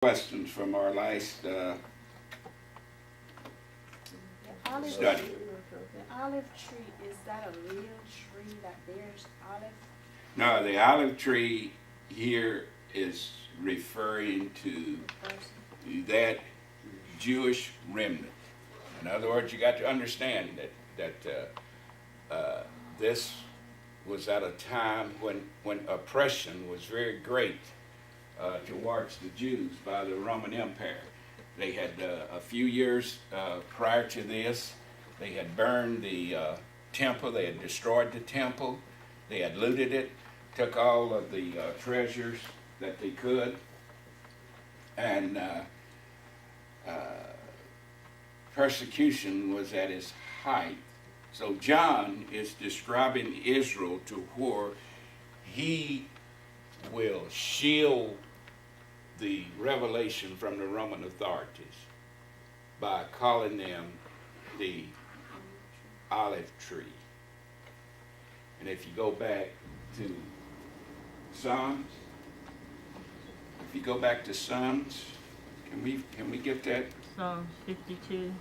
Questions from our last study. The olive tree, is that a real tree that bears olive? No, the olive tree here is referring to that Jewish remnant. In other words, you got to understand that this was at a time when oppression was very great towards the Jews by the Roman Empire. They had a few years prior to this, they had burned the temple, they had destroyed the temple, they had looted it, took all of the treasures that they could, and persecution was at its height. So John is describing Israel to where he will shield the revelation from the Roman authorities by calling them the olive tree. And if you go back to Psalms, can we get that? Psalms 52.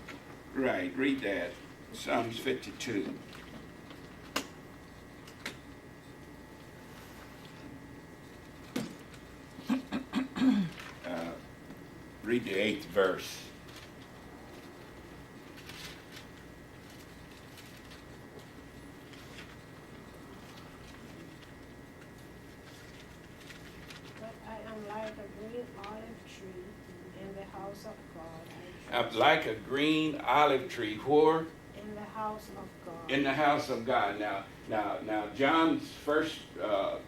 Right, read that. Psalms 52. Read the 8th verse. But I am like a green olive tree in the house of God. I'm like a green olive tree, where? In the house of God. In the house of God. Now, John's first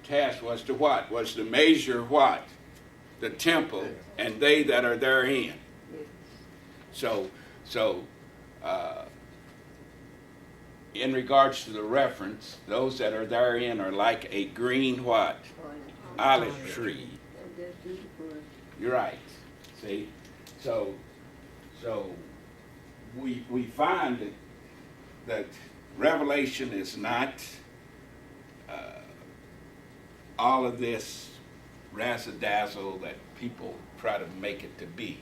task was to what? Was to measure what? The temple and they that are therein. So, in regards to the reference, those that are therein are like a green what? Olive tree. You're right. See? So we find that Revelation is not all of this razzle-dazzle that people try to make it to be.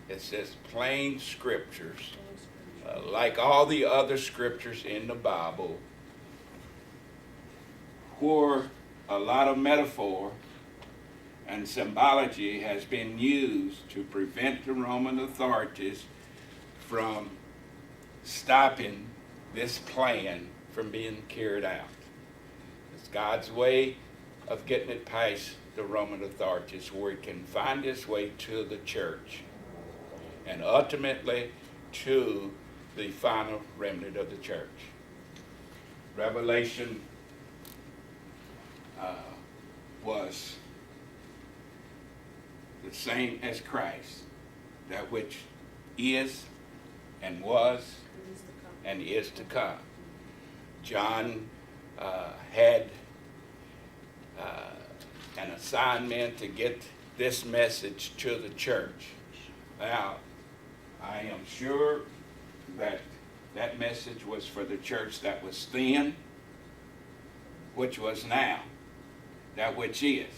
It's just plain scriptures, like all the other scriptures in the Bible, where a lot of metaphor and symbology has been used to prevent the Roman authorities from stopping this plan from being carried out. It's God's way of getting it past the Roman authorities where it can find its way to the church and ultimately to the final remnant of the church. Revelation was the same as Christ, that which is and was and is to come. John had an assignment to get this message to the church. Now, I am sure that that message was for the church that was then, which was now, that which is.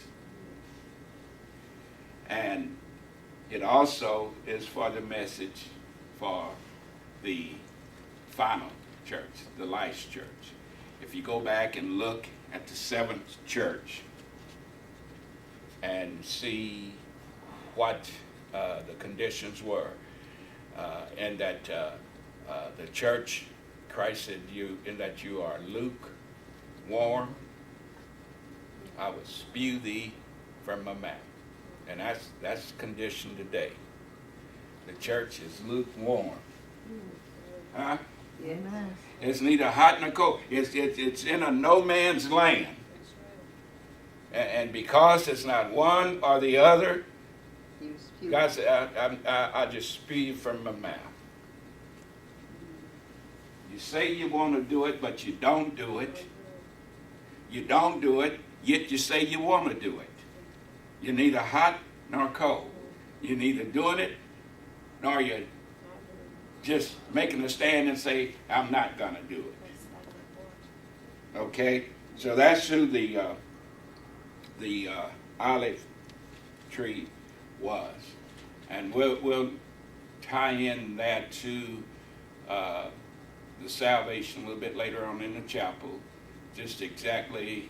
And it also is for the message for the final church, the last church. If you go back and look at the seventh church and see what the conditions were, and that the church, Christ said, in that you are lukewarm, I will spew thee from my mouth. And that's the condition today. The church is lukewarm. Huh? Amen. It's neither hot nor cold. It's in a no man's land. And because it's not one or the other, God said, I just spew you from my mouth. You say you want to do it, but you don't do it. You don't do it, yet you say you want to do it. You're neither hot nor cold. You're neither doing it, nor you're just making a stand and say, I'm not going to do it. Okay? So that's who the olive tree was. And we'll tie in that to the salvation a little bit later on in the chapel, just exactly